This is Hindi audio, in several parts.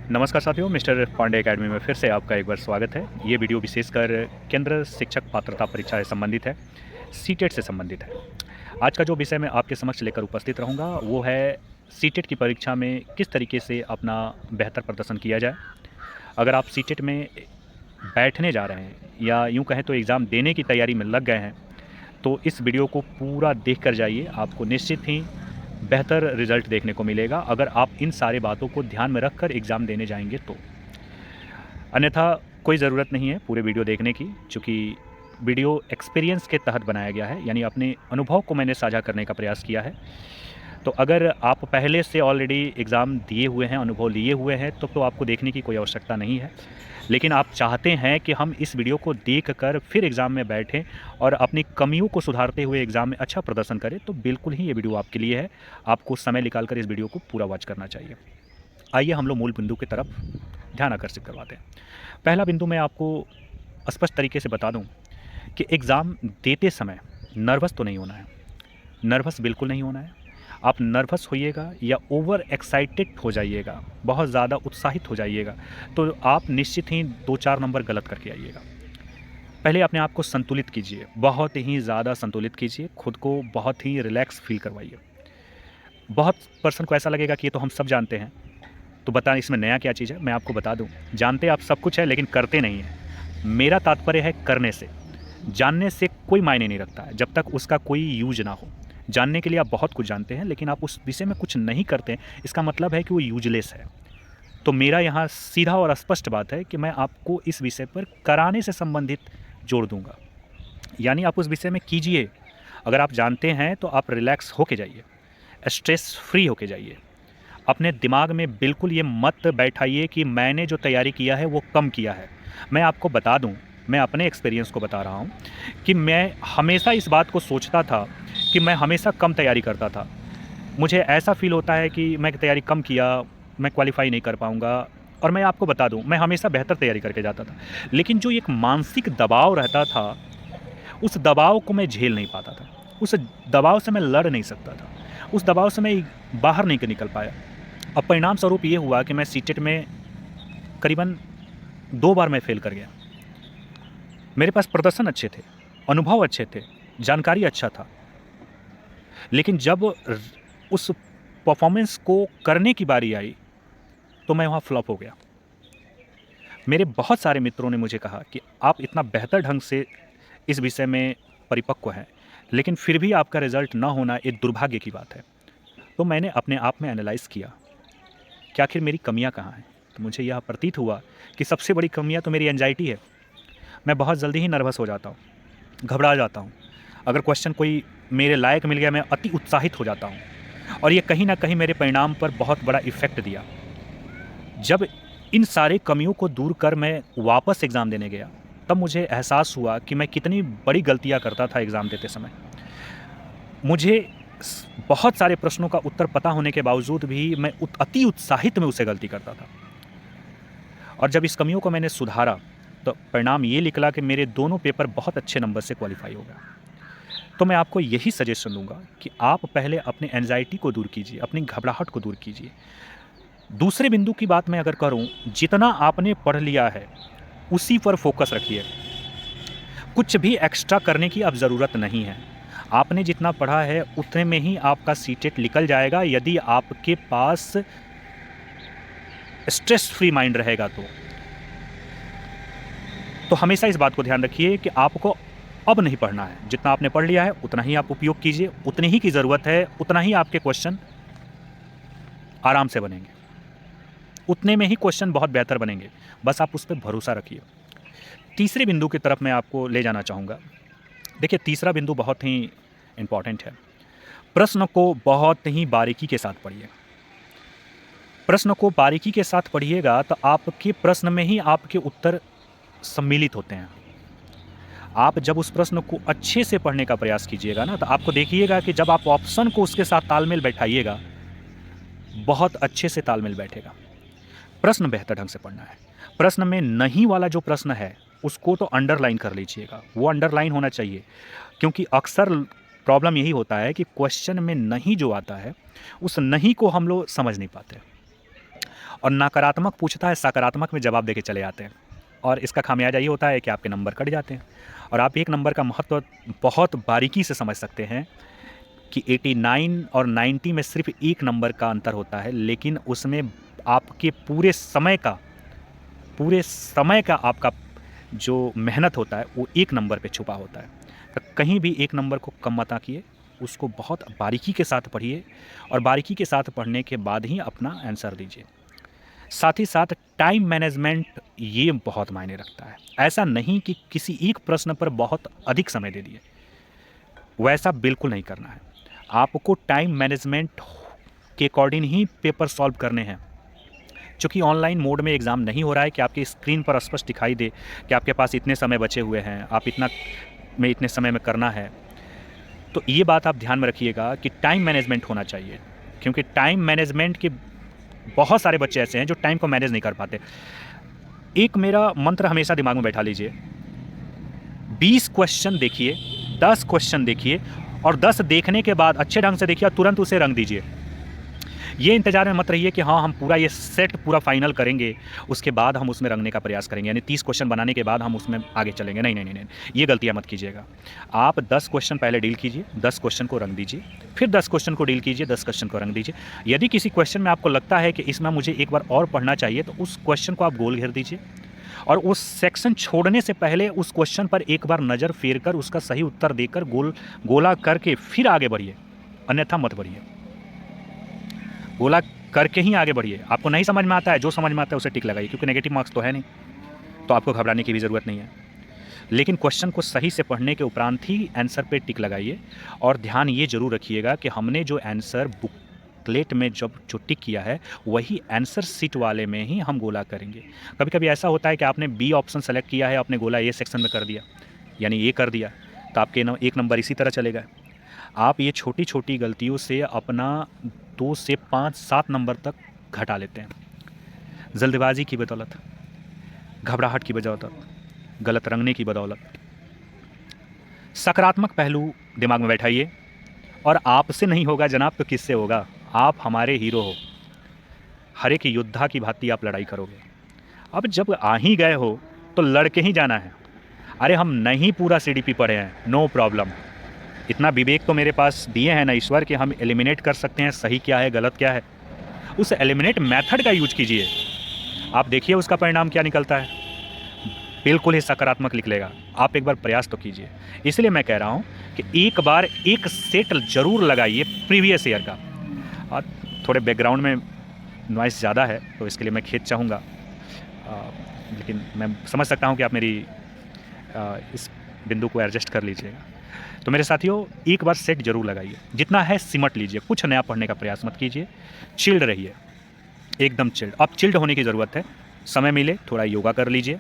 नमस्कार साथियों, मिस्टर पांडे एकेडमी में फिर से आपका एक बार स्वागत है। ये वीडियो विशेषकर केंद्र शिक्षक पात्रता परीक्षा से संबंधित है, सीटेट से संबंधित है। आज का जो विषय मैं आपके समक्ष लेकर उपस्थित रहूँगा वो है सीटेट की परीक्षा में किस तरीके से अपना बेहतर प्रदर्शन किया जाए। अगर आप सीटेट में बैठने जा रहे हैं या यूँ कहें तो एग्ज़ाम देने की तैयारी में लग गए हैं, तो इस वीडियो को पूरा देख कर जाइए। आपको निश्चित ही बेहतर रिज़ल्ट देखने को मिलेगा अगर आप इन सारी बातों को ध्यान में रखकर एग्ज़ाम देने जाएंगे तो। अन्यथा कोई ज़रूरत नहीं है पूरे वीडियो देखने की, चूँकि वीडियो एक्सपीरियंस के तहत बनाया गया है, यानी अपने अनुभव को मैंने साझा करने का प्रयास किया है। तो अगर आप पहले से ऑलरेडी एग्ज़ाम दिए हुए हैं, अनुभव लिए हुए हैं, तो आपको देखने की कोई आवश्यकता नहीं है। लेकिन आप चाहते हैं कि हम इस वीडियो को देखकर फिर एग्ज़ाम में बैठें और अपनी कमियों को सुधारते हुए एग्ज़ाम में अच्छा प्रदर्शन करें, तो बिल्कुल ही ये वीडियो आपके लिए है। आपको समय निकाल कर इस वीडियो को पूरा वॉच करना चाहिए। आइए हम लोग मूल बिंदु की तरफ ध्यान आकर्षित करवाते हैं। पहला बिंदु मैं आपको स्पष्ट तरीके से बता दूं कि एग्ज़ाम देते समय नर्वस तो नहीं होना है। नर्वस बिल्कुल नहीं होना है। आप नर्वस होइएगा या ओवर एक्साइटेड हो जाइएगा, बहुत ज़्यादा उत्साहित हो जाइएगा, तो आप निश्चित ही 2-4 नंबर गलत करके आइएगा। पहले अपने आप को संतुलित कीजिए, बहुत ही ज़्यादा संतुलित कीजिए, खुद को बहुत ही रिलैक्स फील करवाइए। बहुत पर्सन को ऐसा लगेगा कि ये तो हम सब जानते हैं, तो बताएं इसमें नया क्या चीज़ है। मैं आपको बता दूं, जानते आप सब कुछ है लेकिन करते नहीं हैं। मेरा तात्पर्य है करने से। जानने से कोई मायने नहीं रखता है जब तक उसका कोई यूज ना हो। जानने के लिए आप बहुत कुछ जानते हैं लेकिन आप उस विषय में कुछ नहीं करते हैं, इसका मतलब है कि वो यूजलेस है। तो मेरा यहाँ सीधा और स्पष्ट बात है कि मैं आपको इस विषय पर कराने से संबंधित जोड़ दूंगा, यानी आप उस विषय में कीजिए। अगर आप जानते हैं तो आप रिलैक्स होके जाइए, स्ट्रेस फ्री होके जाइए। अपने दिमाग में बिल्कुल ये मत बैठाइए कि मैंने जो तैयारी किया है वो कम किया है। मैं आपको बता दूं, मैं अपने एक्सपीरियंस को बता रहा हूं कि मैं हमेशा इस बात को सोचता था कि मैं हमेशा कम तैयारी करता था। मुझे ऐसा फ़ील होता है कि मैं तैयारी कम किया, मैं क्वालिफ़ाई नहीं कर पाऊँगा। और मैं आपको बता दूँ, मैं हमेशा बेहतर तैयारी करके जाता था। लेकिन जो एक मानसिक दबाव रहता था, उस दबाव को मैं झेल नहीं पाता था। उस दबाव से मैं लड़ नहीं सकता था। उस दबाव से मैं बाहर नहीं निकल पाया। अब परिणाम स्वरूप ये हुआ कि मैं सीटेट में करीबन 2 बार मैं फ़ेल कर गया। मेरे पास प्रदर्शन अच्छे थे, अनुभव अच्छे थे, जानकारी अच्छा था। लेकिन जब उस परफॉर्मेंस को करने की बारी आई, तो मैं वहाँ फ्लॉप हो गया। मेरे बहुत सारे मित्रों ने मुझे कहा कि आप इतना बेहतर ढंग से इस विषय में परिपक्व हैं, लेकिन फिर भी आपका रिज़ल्ट ना होना एक दुर्भाग्य की बात है। तो मैंने अपने आप में एनालाइज़ किया कि आखिर मेरी कमियाँ कहाँ हैं। तो मुझे यह प्रतीत हुआ कि सबसे बड़ी कमियाँ तो मेरी एंजाइटी है। मैं बहुत जल्दी ही नर्वस हो जाता हूँ, घबरा जाता हूँ। अगर क्वेश्चन कोई मेरे लायक मिल गया, मैं अति उत्साहित हो जाता हूँ, और ये कहीं न कहीं मेरे परिणाम पर बहुत बड़ा इफ़ेक्ट दिया। जब इन सारी कमियों को दूर कर मैं वापस एग्ज़ाम देने गया, तब मुझे एहसास हुआ कि मैं कितनी बड़ी गलतियाँ करता था एग्ज़ाम देते समय। मुझे बहुत सारे प्रश्नों का उत्तर पता होने के बावजूद भी मैं अति उत्साहित में उसे गलती करता था। और जब इस कमियों को मैंने सुधारा, तो परिणाम ये निकला कि मेरे दोनों पेपर बहुत अच्छे नंबर से क्वालिफ़ाई हो गया। तो मैं आपको यही सजेशन दूँगा कि आप पहले अपनी एंग्ज़ायटी को दूर कीजिए, अपनी घबराहट को दूर कीजिए। दूसरे बिंदु की बात मैं अगर करूँ, जितना आपने पढ़ लिया है, उसी पर फ़ोकस रखिए। कुछ भी एक्स्ट्रा करने की अब ज़रूरत नहीं है। आपने जितना पढ़ा है, उतने में ही आपका सीटेट निकल जाएगा, यदि आपके पास स्ट्रेस फ्री माइंड रहेगा तो। हमेशा इस बात को ध्यान रखिए कि आपको अब नहीं पढ़ना है। जितना आपने पढ़ लिया है, उतना ही आप उपयोग कीजिए, उतनी ही की ज़रूरत है, उतना ही आपके क्वेश्चन आराम से बनेंगे। उतने में ही क्वेश्चन बहुत बेहतर बनेंगे, बस आप उस पे भरोसा रखिए। तीसरे बिंदु की तरफ मैं आपको ले जाना चाहूँगा। देखिए, तीसरा बिंदु बहुत ही इम्पॉर्टेंट है। प्रश्न को बहुत ही बारीकी के साथ पढ़िए। प्रश्न को बारीकी के साथ पढ़िएगा तो आपके प्रश्न में ही आपके उत्तर सम्मिलित होते हैं। आप जब उस प्रश्न को अच्छे से पढ़ने का प्रयास कीजिएगा ना, तो आपको देखिएगा कि जब आप ऑप्शन को उसके साथ तालमेल बैठाइएगा, बहुत अच्छे से तालमेल बैठेगा। प्रश्न बेहतर ढंग से पढ़ना है। प्रश्न में नहीं वाला जो प्रश्न है, उसको तो अंडरलाइन कर लीजिएगा, वो अंडरलाइन होना चाहिए, क्योंकि अक्सर प्रॉब्लम यही होता है कि क्वेश्चन में नहीं जो आता है, उस नहीं को हम लोग समझ नहीं पाते। और नकारात्मक पूछता है, सकारात्मक में जवाब देके चले जाते हैं। और इसका खामियाजा ये होता है कि आपके नंबर कट जाते हैं। और आप एक नंबर का महत्व बहुत बारीकी से समझ सकते हैं कि 89 और 90 में सिर्फ एक नंबर का अंतर होता है, लेकिन उसमें आपके पूरे समय का आपका जो मेहनत होता है वो एक नंबर पे छुपा होता है। तो कहीं भी एक नंबर को कम मत आंकिए, उसको बहुत बारीकी के साथ पढ़िए और बारीकी के साथ पढ़ने के बाद ही अपना आंसर दीजिए। साथ ही साथ टाइम मैनेजमेंट ये बहुत मायने रखता है। ऐसा नहीं कि किसी एक प्रश्न पर बहुत अधिक समय दे दिए, वैसा बिल्कुल नहीं करना है। आपको टाइम मैनेजमेंट के अकॉर्डिंग ही पेपर सॉल्व करने हैं। चूँकि ऑनलाइन मोड में एग्ज़ाम नहीं हो रहा है कि आपकी स्क्रीन पर स्पष्ट दिखाई दे कि आपके पास इतने समय बचे हुए हैं, आप इतने समय में करना है। तो ये बात आप ध्यान में रखिएगा कि टाइम मैनेजमेंट होना चाहिए, क्योंकि टाइम मैनेजमेंट के बहुत सारे बच्चे ऐसे हैं जो टाइम को मैनेज नहीं कर पाते। एक मेरा मंत्र हमेशा दिमाग में बैठा लीजिए, 20 क्वेश्चन देखिए, 10 क्वेश्चन देखिए और 10 देखने के बाद अच्छे ढंग से देखिए और तुरंत उसे रंग दीजिए। ये इंतज़ार में मत रहिए कि हाँ हम पूरा ये सेट पूरा फाइनल करेंगे, उसके बाद हम उसमें रंगने का प्रयास करेंगे, यानी 30 क्वेश्चन बनाने के बाद हम उसमें आगे चलेंगे। नहीं नहीं नहीं नहीं, ये गलतियाँ मत कीजिएगा। आप 10 क्वेश्चन पहले डील कीजिए, 10 क्वेश्चन को रंग दीजिए, फिर 10 क्वेश्चन को डील कीजिए, 10 क्वेश्चन को रंग दीजिए। यदि किसी क्वेश्चन में आपको लगता है कि इसमें मुझे एक बार और पढ़ना चाहिए, तो उस क्वेश्चन को आप गोल घेर दीजिए और उस सेक्शन छोड़ने से पहले उस क्वेश्चन पर एक बार नज़र फेर कर उसका सही उत्तर देकर गोला करके फिर आगे बढ़िए, अन्यथा मत बढ़िए। गोला करके ही आगे बढ़िए। आपको नहीं समझ में आता है, जो समझ में आता है उसे टिक लगाइए, क्योंकि नेगेटिव मार्क्स तो है नहीं, तो आपको घबराने की भी ज़रूरत नहीं है। लेकिन क्वेश्चन को सही से पढ़ने के उपरांत ही आंसर पे टिक लगाइए। और ध्यान ये ज़रूर रखिएगा कि हमने जो आंसर बुकलेट में जो टिक किया है वही आंसर सीट वाले में ही हम गोला करेंगे। कभी कभी ऐसा होता है कि आपने बी ऑप्शन सेलेक्ट किया है, आपने गोला ए सेक्शन में कर दिया, यानी ए कर दिया, तो आपके एक नंबर इसी तरह चलेगा। आप ये छोटी छोटी गलतियों से अपना 2 से 5, 7 नंबर तक घटा लेते हैं। जल्दबाजी की बदौलत, घबराहट की बदौलत, गलत रंगने की बदौलत। सकारात्मक पहलू दिमाग में बैठाइए। और आपसे नहीं होगा जनाब तो किससे होगा? आप हमारे हीरो हो, हर एक योद्धा की भांति आप लड़ाई करोगे। अब जब आ ही गए हो तो लड़के ही जाना है। अरे हम नहीं पूरा CDP पढ़े हैं, नो प्रॉब्लम। इतना विवेक तो मेरे पास दिए हैं ना ईश्वर कि हम एलिमिनेट कर सकते हैं सही क्या है गलत क्या है। उस एलिमिनेट मेथड का यूज कीजिए, आप देखिए उसका परिणाम क्या निकलता है, बिल्कुल ही सकारात्मक निकलेगा। आप एक बार प्रयास तो कीजिए। इसलिए मैं कह रहा हूँ कि एक बार एक सेट ज़रूर लगाइए प्रीवियस ईयर का। और थोड़े बैकग्राउंड में नॉइस ज़्यादा है तो इसके लिए मैं खेद चाहूँगा, लेकिन मैं समझ सकता हूँ कि आप मेरी इस बिंदु को एडजस्ट कर लीजिएगा। तो मेरे साथियों, एक बार सेट जरूर लगाइए, जितना है सिमट लीजिए, कुछ नया पढ़ने का प्रयास मत कीजिए, चिल्ड रहिए, एकदम चिल्ड। अब चिल्ड होने की ज़रूरत है, समय मिले थोड़ा योगा कर लीजिए,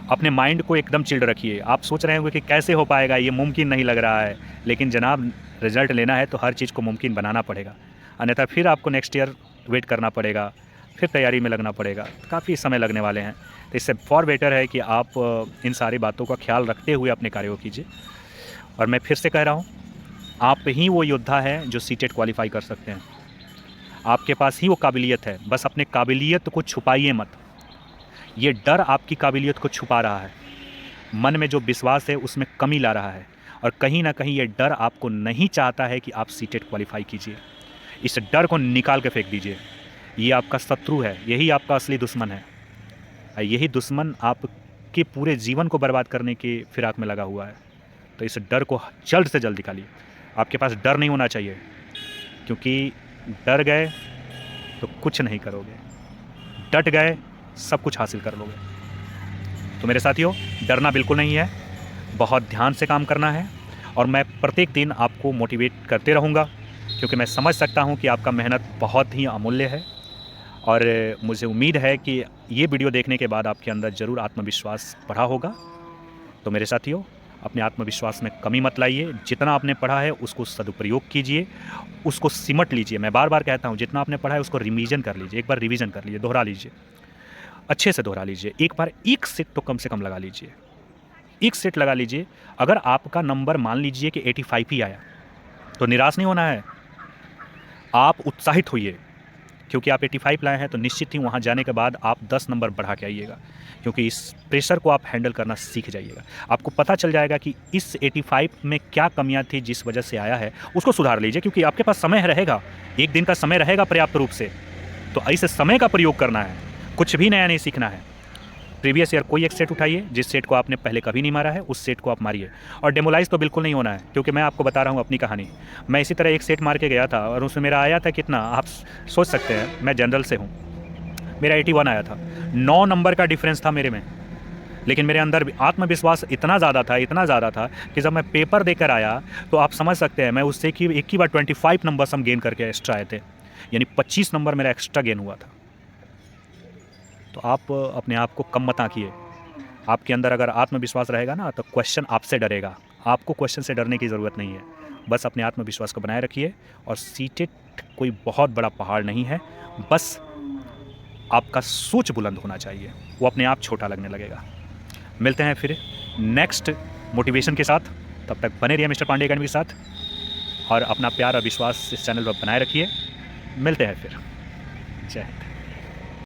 अपने माइंड को एकदम चिल्ड रखिए। आप सोच रहे होंगे कि कैसे हो पाएगा, ये मुमकिन नहीं लग रहा है, लेकिन जनाब रिजल्ट लेना है तो हर चीज़ को मुमकिन बनाना पड़ेगा, अन्यथा फिर आपको नेक्स्ट ईयर वेट करना पड़ेगा, फिर तैयारी में लगना पड़ेगा, काफ़ी समय लगने वाले हैं। तो इससे फॉर बेटर है कि आप इन सारी बातों का ख्याल रखते हुए अपने कार्यों को कीजिए। और मैं फिर से कह रहा हूँ, आप ही वो योद्धा हैं जो सीटेट क्वालिफाई कर सकते हैं। आपके पास ही वो काबिलियत है, बस अपने काबिलियत को छुपाइए मत। ये डर आपकी काबिलियत को छुपा रहा है, मन में जो विश्वास है उसमें कमी ला रहा है, और कहीं ना कहीं ये डर आपको नहीं चाहता है कि आप सीटेट क्वालिफाई कीजिए। इस डर को निकाल के फेंक दीजिए। ये आपका शत्रु है, यही आपका असली दुश्मन है, यही दुश्मन आपके पूरे जीवन को बर्बाद करने की फिराक में लगा हुआ है। तो इस डर को जल्द से जल्द निकालिए। आपके पास डर नहीं होना चाहिए, क्योंकि डर गए तो कुछ नहीं करोगे, डट गए सब कुछ हासिल कर लोगे। तो मेरे साथियों, डरना बिल्कुल नहीं है, बहुत ध्यान से काम करना है। और मैं प्रत्येक दिन आपको मोटिवेट करते रहूँगा, क्योंकि मैं समझ सकता हूँ कि आपका मेहनत बहुत ही अमूल्य है। और मुझे उम्मीद है कि ये वीडियो देखने के बाद आपके अंदर ज़रूर आत्मविश्वास बढ़ा होगा। तो मेरे साथियों, अपने आत्मविश्वास में कमी मत लाइए, जितना आपने पढ़ा है उसको सदुपयोग कीजिए, उसको सिमट लीजिए। मैं बार बार कहता हूँ, जितना आपने पढ़ा है उसको रिवीजन कर लीजिए, एक बार रिवीजन कर लीजिए, दोहरा लीजिए, अच्छे से दोहरा लीजिए। एक बार एक सेट तो कम से कम लगा लीजिए, एक सेट लगा लीजिए। अगर आपका नंबर मान लीजिए कि 85 ही आया तो निराश नहीं होना है, आप उत्साहित होइए क्योंकि आप 85 लाए हैं तो निश्चित ही वहाँ जाने के बाद आप 10 नंबर बढ़ा के आइएगा, क्योंकि इस प्रेशर को आप हैंडल करना सीख जाइएगा। आपको पता चल जाएगा कि इस 85 में क्या कमियां थी जिस वजह से आया है, उसको सुधार लीजिए, क्योंकि आपके पास समय रहेगा, एक दिन का समय रहेगा पर्याप्त रूप से, तो ऐसे समय का प्रयोग करना है, कुछ भी नया नहीं सीखना है। प्रीवियस ईयर कोई एक सेट उठाइए जिस सेट को आपने पहले कभी नहीं मारा है, उस सेट को आप मारिए। और डेमोलाइज तो बिल्कुल नहीं होना है, क्योंकि मैं आपको बता रहा हूँ अपनी कहानी। मैं इसी तरह एक सेट मार के गया था और उसमें मेरा आया था कितना, आप सोच सकते हैं, मैं जनरल से हूँ, मेरा 81 आया था। 9 नंबर का डिफरेंस था मेरे में, लेकिन मेरे अंदर आत्मविश्वास इतना ज़्यादा था कि जब मैं पेपर देकर आया तो आप समझ सकते हैं, मैं उससे एक ही बार 25 नंबर हम गेन करके एक्स्ट्रा आए थे, यानी 25 नंबर मेरा एक्स्ट्रा गेन हुआ था। तो आप अपने आप को कम मत आंकिए। आपके अंदर अगर आत्मविश्वास रहेगा ना तो क्वेश्चन आपसे डरेगा। आपको क्वेश्चन से डरने की ज़रूरत नहीं है, बस अपने आत्मविश्वास को बनाए रखिए। और सीटेट कोई बहुत बड़ा पहाड़ नहीं है, बस आपका सोच बुलंद होना चाहिए, वो अपने आप छोटा लगने लगेगा। मिलते हैं फिर नेक्स्ट मोटिवेशन के साथ, तब तक बने रहिए मिस्टर पांडे एकेडमी के साथ और अपना प्यार और विश्वास इस चैनल पर बनाए रखिए। मिलते हैं फिर, जय हिंद।